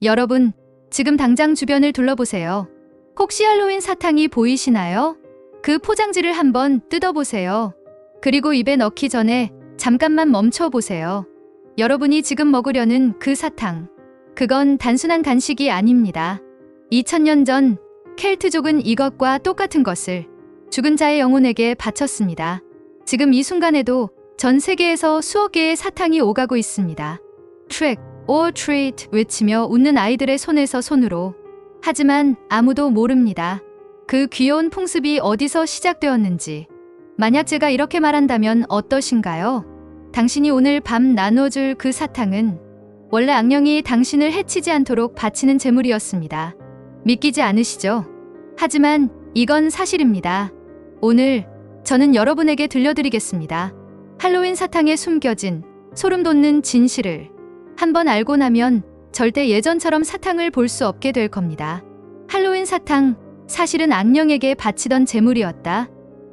여러분, 지금 당장 주변을 둘러보세요. 혹시 할로윈 사탕이 보이시나요? 그 포장지를 한번 뜯어보세요. 그리고 입에 넣기 전에 잠깐만 멈춰보세요. 여러분이 지금 먹으려는 그 사탕. 그건 단순한 간식이 아닙니다. 2000년 전 켈트족은 이것과 똑같은 것을 죽은 자의 영혼에게 바쳤습니다. 지금 이 순간에도 전 세계에서 수억 개의 사탕이 오가고 있습니다. Trick or treat 외치며 웃는 아이들의 손에서 손으로. 하지만 아무도 모릅니다. 그 귀여운 풍습이 어디서 시작되었는지. 만약 제가 이렇게 말한다면 어떠신가요? 당신이 오늘 밤 나눠줄 그 사탕은 원래 악령이 당신을 해치지 않도록 바치는 제물이었습니다. 믿기지 않으시죠? 하지만 이건 사실입니다. 오늘 저는 여러분에게 들려드리겠습니다. 할로윈 사탕에 숨겨진 소름 돋는 진실을 한번 알고 나면 절대 예전처럼 사탕을 볼 수 없게 될 겁니다. 할로윈 사탕, 사실은 악령에게 바치던 제물이었다.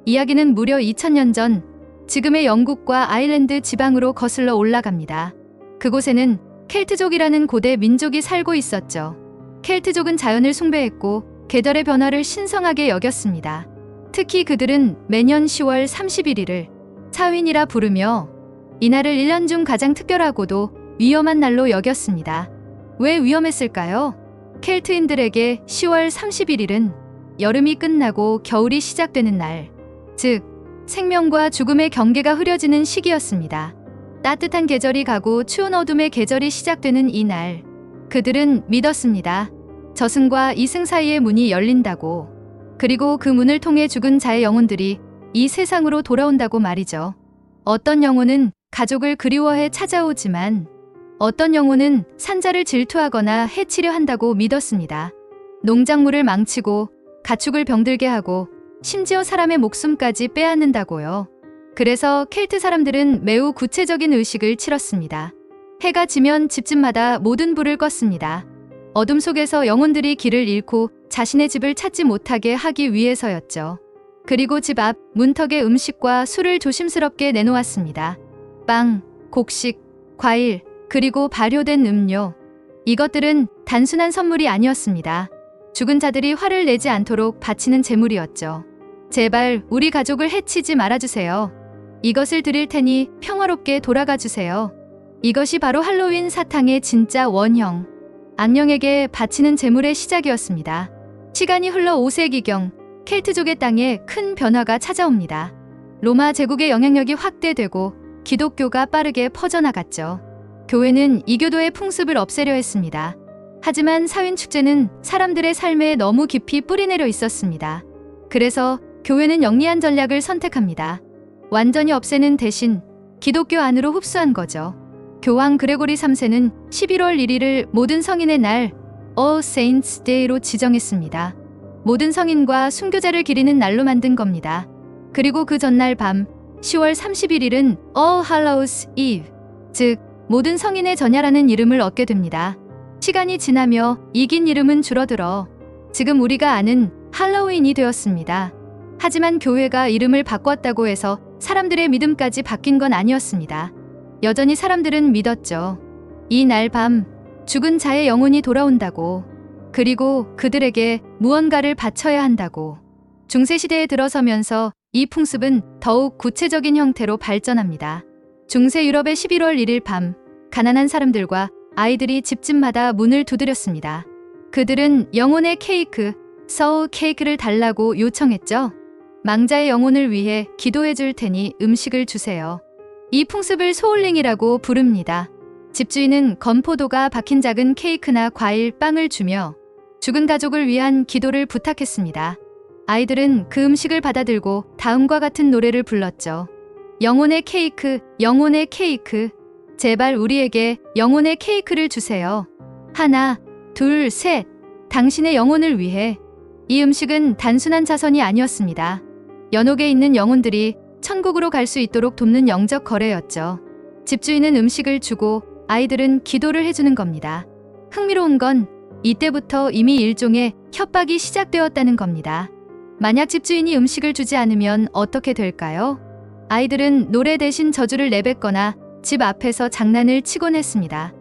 이야기는 무려 2000년 전 지금의 영국과 아일랜드 지방으로 거슬러 올라갑니다. 그곳에는 켈트족이라는 고대 민족이 살고 있었죠. 켈트족은 자연을 숭배했고 계절의 변화를 신성하게 여겼습니다. 특히 그들은 매년 10월 31일을 사윈이라 부르며 이날을 1년 중 가장 특별하고도 위험한 날로 여겼습니다. 왜 위험했을까요? 켈트인들에게 10월 31일은 여름이 끝나고 겨울이 시작되는 날, 즉 생명과 죽음의 경계가 흐려지는 시기였습니다. 따뜻한 계절이 가고 추운 어둠의 계절이 시작되는 이 날, 그들은 믿었습니다. 저승과 이승 사이의 문이 열린다고. 그리고 그 문을 통해 죽은 자의 영혼들이 이 세상으로 돌아온다고 말이죠. 어떤 영혼은 가족을 그리워해 찾아오지만 어떤 영혼은 산자를 질투하거나 해치려 한다고 믿었습니다. 농작물을 망치고 가축을 병들게 하고 심지어 사람의 목숨까지 빼앗는다고요. 그래서 켈트 사람들은 매우 구체적인 의식을 치렀습니다. 해가 지면 집집마다 모든 불을 껐습니다. 어둠 속에서 영혼들이 길을 잃고 자신의 집을 찾지 못하게 하기 위해서였죠. 그리고 집 앞 문턱에 음식과 술을 조심스럽게 내놓았습니다. 빵, 곡식, 과일, 그리고 발효된 음료. 이것들은 단순한 선물이 아니었습니다. 죽은 자들이 화를 내지 않도록 바치는 제물이었죠. 제발 우리 가족을 해치지 말아주세요. 이것을 드릴 테니 평화롭게 돌아가 주세요. 이것이 바로 할로윈 사탕의 진짜 원형. 악령에게 바치는 제물의 시작이었습니다. 시간이 흘러 5세기경 켈트족의 땅에 큰 변화가 찾아옵니다. 로마 제국의 영향력이 확대되고 기독교가 빠르게 퍼져나갔죠. 교회는 이교도의 풍습을 없애려 했습니다. 하지만 사윈 축제는 사람들의 삶에 너무 깊이 뿌리내려 있었습니다. 그래서 교회는 영리한 전략을 선택합니다. 완전히 없애는 대신 기독교 안으로 흡수한 거죠. 교황 그레고리 3세는 11월 1일을 모든 성인의 날, All Saints Day로 지정했습니다. 모든 성인과 순교자를 기리는 날로 만든 겁니다. 그리고 그 전날 밤, 10월 31일은 All Hallows Eve, 즉 모든 성인의 전야라는 이름을 얻게 됩니다. 시간이 지나며 이긴 이름은 줄어들어 지금 우리가 아는 할로윈이 되었습니다. 하지만 교회가 이름을 바꿨다고 해서 사람들의 믿음까지 바뀐 건 아니었습니다. 여전히 사람들은 믿었죠. 이 날 밤 죽은 자의 영혼이 돌아온다고. 그리고 그들에게 무언가를 바쳐야 한다고. 중세시대에 들어서면서 이 풍습은 더욱 구체적인 형태로 발전합니다. 중세 유럽의 11월 1일 밤 가난한 사람들과 아이들이 집집마다 문을 두드렸습니다. 그들은 영혼의 케이크, 소울 케이크를 달라고 요청했죠. 망자의 영혼을 위해 기도해 줄 테니 음식을 주세요. 이 풍습을 소울링이라고 부릅니다. 집주인은 건포도가 박힌 작은 케이크나 과일, 빵을 주며 죽은 가족을 위한 기도를 부탁했습니다. 아이들은 그 음식을 받아들고 다음과 같은 노래를 불렀죠. 영혼의 케이크, 영혼의 케이크. 제발 우리에게 영혼의 케이크를 주세요. 하나, 둘, 셋. 당신의 영혼을 위해. 이 음식은 단순한 자선이 아니었습니다. 연옥에 있는 영혼들이 천국으로 갈 수 있도록 돕는 영적 거래였죠. 집주인은 음식을 주고 아이들은 기도를 해주는 겁니다. 흥미로운 건 이때부터 이미 일종의 협박이 시작되었다는 겁니다. 만약 집주인이 음식을 주지 않으면 어떻게 될까요? 아이들은 노래 대신 저주를 내뱉거나 집 앞에서 장난을 치곤 했습니다.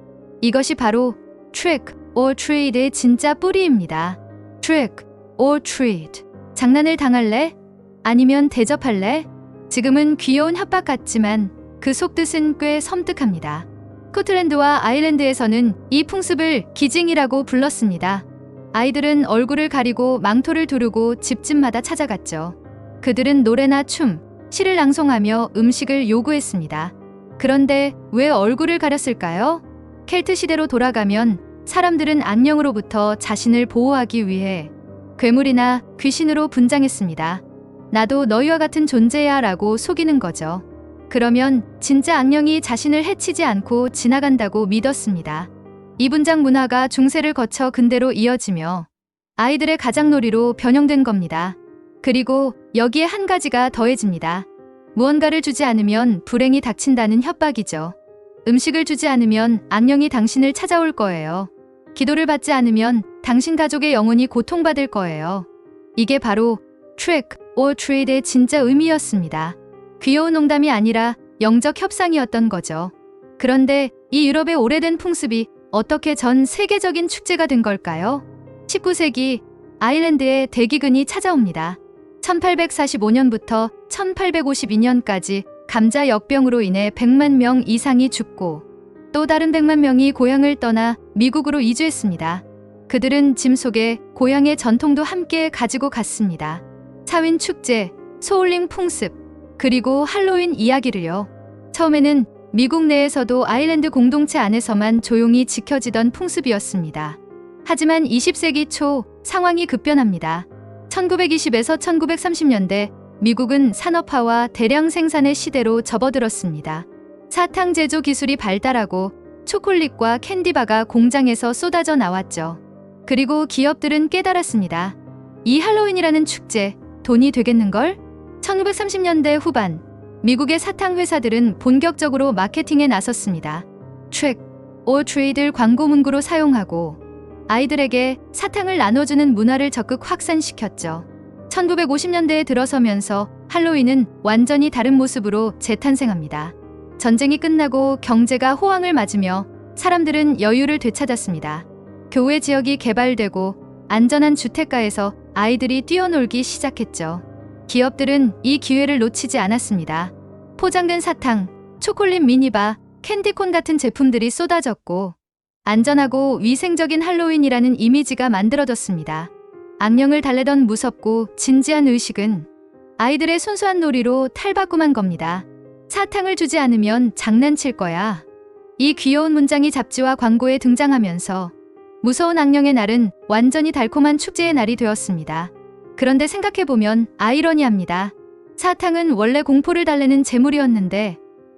이것이 바로 Trick or treat의 진짜 뿌리입니다. trick or treat. 장난을 당할래? 아니면 대접할래? 지금은 귀여운 협박 같지만 그 속뜻은 꽤 섬뜩합니다. 스코틀랜드와 아일랜드에서는 이 풍습을 기징이라고 불렀습니다. 아이들은 얼굴을 가리고 망토를 두르고 집집마다 찾아갔죠. 그들은 노래나 춤, 시를 낭송하며 음식을 요구했습니다. 그런데 왜 얼굴을 가렸을까요? 켈트 시대로 돌아가면 사람들은 악령으로부터 자신을 보호하기 위해 괴물이나 귀신으로 분장했습니다. 나도 너희와 같은 존재야 라고 속이는 거죠. 그러면 진짜 악령이 자신을 해치지 않고 지나간다고 믿었습니다. 이 분장 문화가 중세를 거쳐 근대로 이어지며 아이들의 가장놀이로 변형된 겁니다. 그리고 여기에 한 가지가 더해집니다. 무언가를 주지 않으면 불행이 닥친다는 협박이죠. 음식을 주지 않으면 악령이 당신을 찾아올 거예요. 기도를 받지 않으면 당신 가족의 영혼이 고통받을 거예요. 이게 바로 trick or treat의 진짜 의미였습니다. 귀여운 농담이 아니라 영적 협상이었던 거죠. 그런데 이 유럽의 오래된 풍습이 어떻게 전 세계적인 축제가 된 걸까요? 19세기 아일랜드에 대기근이 찾아옵니다. 1845년부터 1852년까지 감자 역병으로 인해 100만 명 이상이 죽고 또 다른 100만 명이 고향을 떠나 미국으로 이주했습니다. 그들은 짐 속에 고향의 전통도 함께 가지고 갔습니다. 사윈 축제, 소울링 풍습, 그리고 할로윈 이야기를요. 처음에는 미국 내에서도 아일랜드 공동체 안에서만 조용히 지켜지던 풍습이었습니다. 하지만 20세기 초 상황이 급변합니다. 1920에서 1930년대 미국은 산업화와 대량 생산의 시대로 접어들었습니다. 사탕 제조 기술이 발달하고 초콜릿과 캔디바가 공장에서 쏟아져 나왔죠. 그리고 기업들은 깨달았습니다. 이 할로윈이라는 축제, 돈이 되겠는걸? 1930년대 후반, 미국의 사탕 회사들은 본격적으로 마케팅에 나섰습니다. trick or treat을 광고 문구로 사용하고 아이들에게 사탕을 나눠주는 문화를 적극 확산시켰죠. 1950년대에 들어서면서 할로윈은 완전히 다른 모습으로 재탄생합니다. 전쟁이 끝나고 경제가 호황을 맞으며 사람들은 여유를 되찾았습니다. 교외 지역이 개발되고 안전한 주택가에서 아이들이 뛰어놀기 시작했죠. 기업들은 이 기회를 놓치지 않았습니다. 포장된 사탕, 초콜릿 미니바, 캔디콘 같은 제품들이 쏟아졌고 안전하고 위생적인 할로윈이라는 이미지가 만들어졌습니다. 악령을 달래던 무섭고 진지한 의식은 아이들의 순수한 놀이로 탈바꿈한 겁니다. 사탕을 주지 않으면 장난칠 거야. 이 귀여운 문장이 잡지와 광고에 등장하면서 무서운 악령의 날은 완전히 달콤한 축제의 날이 되었습니다. 그런데 생각해보면 아이러니합니다. 사탕은 원래 공포를 달래는 제물이었는데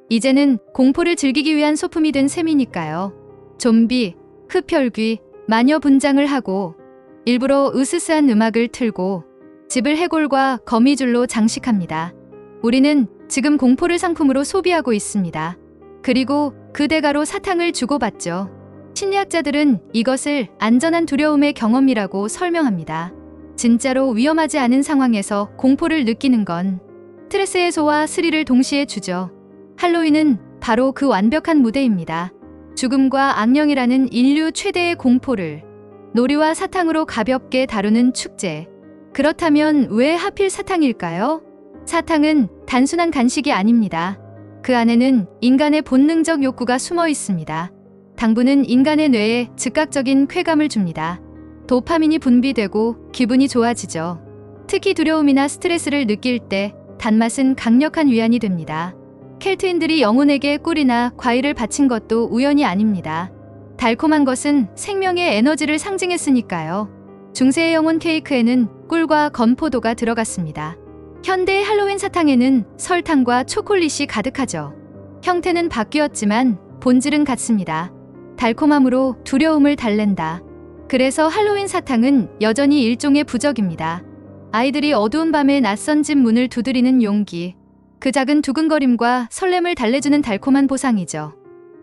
이제는 공포를 즐기기 위한 소품이 된 셈이니까요. 좀비, 흡혈귀, 마녀 분장을 하고 일부러 으스스한 음악을 틀고 집을 해골과 거미줄로 장식합니다. 우리는 지금 공포를 상품으로 소비하고 있습니다. 그리고 그 대가로 사탕을 주고받죠. 심리학자들은 이것을 안전한 두려움의 경험이라고 설명합니다. 진짜로 위험하지 않은 상황에서 공포를 느끼는 건 스트레스 해소와 스릴을 동시에 주죠. 할로윈은 바로 그 완벽한 무대입니다. 죽음과 악령이라는 인류 최대의 공포를 놀이와 사탕으로 가볍게 다루는 축제. 그렇다면 왜 하필 사탕일까요? 사탕은 단순한 간식이 아닙니다. 그 안에는 인간의 본능적 욕구가 숨어 있습니다. 당분은 인간의 뇌에 즉각적인 쾌감을 줍니다. 도파민이 분비되고 기분이 좋아지죠. 특히 두려움이나 스트레스를 느낄 때 단맛은 강력한 위안이 됩니다. 켈트인들이 영혼에게 꿀이나 과일을 바친 것도 우연이 아닙니다. 달콤한 것은 생명의 에너지를 상징했으니까요. 중세의 영혼 케이크에는 꿀과 건포도가 들어갔습니다. 현대의 할로윈 사탕에는 설탕과 초콜릿이 가득하죠. 형태는 바뀌었지만 본질은 같습니다. 달콤함으로 두려움을 달랜다. 그래서 할로윈 사탕은 여전히 일종의 부적입니다. 아이들이 어두운 밤에 낯선 집 문을 두드리는 용기. 그 작은 두근거림과 설렘을 달래주는 달콤한 보상이죠.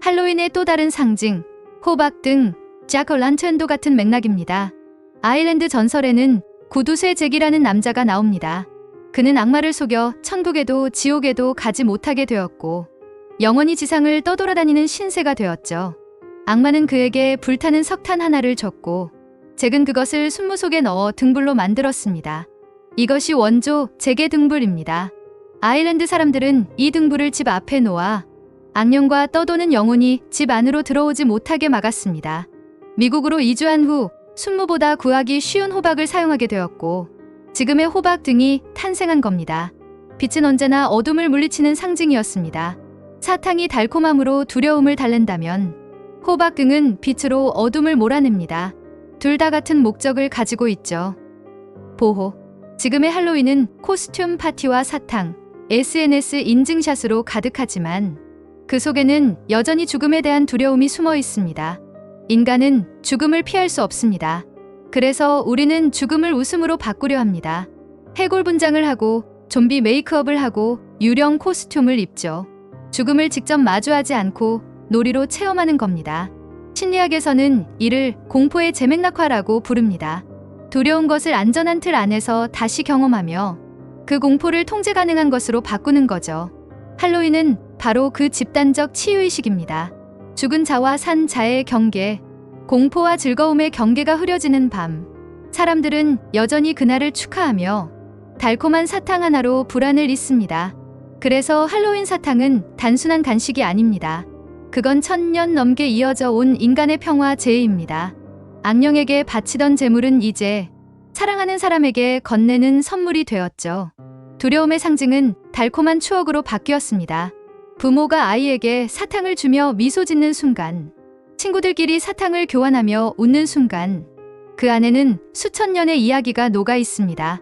할로윈의 또 다른 상징, 호박 등 잭오란턴도 같은 맥락입니다. 아일랜드 전설에는 구두쇠 잭이라는 남자가 나옵니다. 그는 악마를 속여 천국에도 지옥에도 가지 못하게 되었고 영원히 지상을 떠돌아다니는 신세가 되었죠. 악마는 그에게 불타는 석탄 하나를 줬고 잭은 그것을 순무 속에 넣어 등불로 만들었습니다. 이것이 원조 잭의 등불입니다. 아일랜드 사람들은 이 등불을 집 앞에 놓아 악령과 떠도는 영혼이 집 안으로 들어오지 못하게 막았습니다. 미국으로 이주한 후 순무보다 구하기 쉬운 호박을 사용하게 되었고 지금의 호박 등이 탄생한 겁니다. 빛은 언제나 어둠을 물리치는 상징이었습니다. 사탕이 달콤함으로 두려움을 달랜다면 호박 등은 빛으로 어둠을 몰아냅니다. 둘 다 같은 목적을 가지고 있죠. 보호. 지금의 할로윈은 코스튬 파티와 사탕, SNS 인증샷으로 가득하지만 그 속에는 여전히 죽음에 대한 두려움이 숨어 있습니다. 인간은 죽음을 피할 수 없습니다. 그래서 우리는 죽음을 웃음으로 바꾸려 합니다. 해골 분장을 하고 좀비 메이크업을 하고 유령 코스튬을 입죠. 죽음을 직접 마주하지 않고 놀이로 체험하는 겁니다. 심리학에서는 이를 공포의 재맥락화라고 부릅니다. 두려운 것을 안전한 틀 안에서 다시 경험하며 그 공포를 통제 가능한 것으로 바꾸는 거죠. 할로윈은 바로 그 집단적 치유의식입니다. 죽은 자와 산 자의 경계, 공포와 즐거움의 경계가 흐려지는 밤, 사람들은 여전히 그날을 축하하며 달콤한 사탕 하나로 불안을 잊습니다. 그래서 할로윈 사탕은 단순한 간식이 아닙니다. 그건 1000년 넘게 이어져 온 인간의 평화 제의입니다. 악령에게 바치던 제물은 이제 사랑하는 사람에게 건네는 선물이 되었죠. 두려움의 상징은 달콤한 추억으로 바뀌었습니다. 부모가 아이에게 사탕을 주며 미소 짓는 순간, 친구들끼리 사탕을 교환하며 웃는 순간, 그 안에는 수천 년의 이야기가 녹아 있습니다.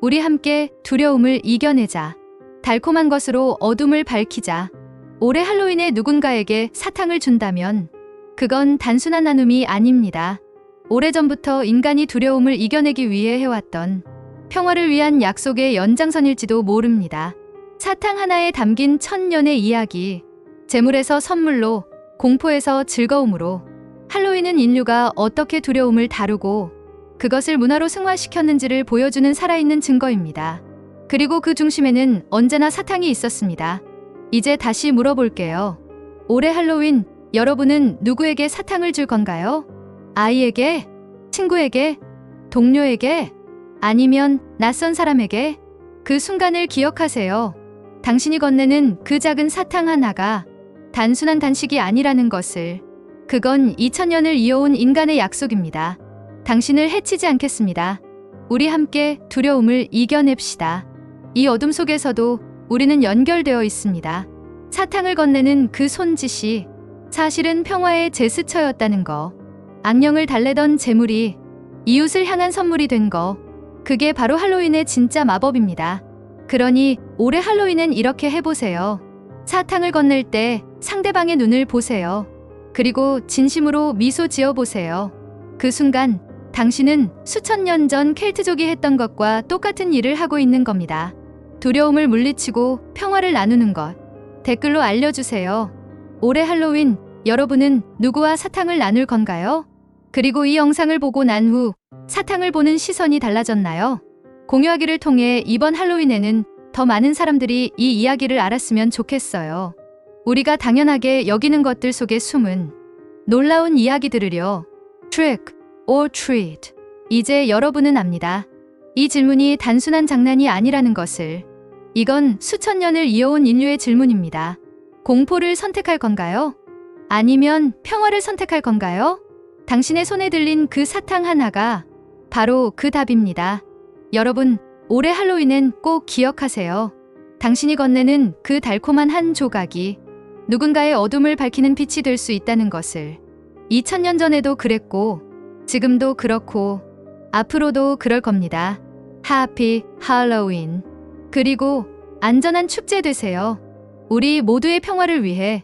우리 함께 두려움을 이겨내자. 달콤한 것으로 어둠을 밝히자. 올해 할로윈에 누군가에게 사탕을 준다면 그건 단순한 나눔이 아닙니다. 오래전부터 인간이 두려움을 이겨내기 위해 해왔던 평화를 위한 약속의 연장선일지도 모릅니다. 사탕 하나에 담긴 1000년의 이야기, 재물에서 선물로, 공포에서 즐거움으로 할로윈은 인류가 어떻게 두려움을 다루고 그것을 문화로 승화시켰는지를 보여주는 살아있는 증거입니다. 그리고 그 중심에는 언제나 사탕이 있었습니다. 이제 다시 물어볼게요. 올해 할로윈 여러분은 누구에게 사탕을 줄 건가요? 아이에게? 친구에게? 동료에게? 아니면 낯선 사람에게? 그 순간을 기억하세요. 당신이 건네는 그 작은 사탕 하나가 단순한 간식이 아니라는 것을. 그건 2000년을 이어온 인간의 약속입니다. 당신을 해치지 않겠습니다. 우리 함께 두려움을 이겨냅시다. 이 어둠 속에서도 우리는 연결되어 있습니다. 사탕을 건네는 그 손짓이 사실은 평화의 제스처였다는 거. 악령을 달래던 재물이 이웃을 향한 선물이 된 거. 그게 바로 할로윈의 진짜 마법입니다. 그러니 올해 할로윈은 이렇게 해보세요. 사탕을 건넬 때 상대방의 눈을 보세요. 그리고 진심으로 미소 지어보세요. 그 순간 당신은 수천 년 전 켈트족이 했던 것과 똑같은 일을 하고 있는 겁니다. 두려움을 물리치고 평화를 나누는 것. 댓글로 알려주세요. 올해 할로윈 여러분은 누구와 사탕을 나눌 건가요? 그리고 이 영상을 보고 난 후 사탕을 보는 시선이 달라졌나요? 공유하기를 통해 이번 할로윈에는 더 많은 사람들이 이 이야기를 알았으면 좋겠어요. 우리가 당연하게 여기는 것들 속에 숨은 놀라운 이야기들을요. Trick or treat. 이제 여러분은 압니다. 이 질문이 단순한 장난이 아니라는 것을. 이건 수천 년을 이어온 인류의 질문입니다. 공포를 선택할 건가요? 아니면 평화를 선택할 건가요? 당신의 손에 들린 그 사탕 하나가 바로 그 답입니다. 여러분, 올해 할로윈은 꼭 기억하세요. 당신이 건네는 그 달콤한 한 조각이 누군가의 어둠을 밝히는 빛이 될 수 있다는 것을. 2000년 전에도 그랬고, 지금도 그렇고, 앞으로도 그럴 겁니다. Happy Halloween. 그리고 안전한 축제 되세요. 우리 모두의 평화를 위해.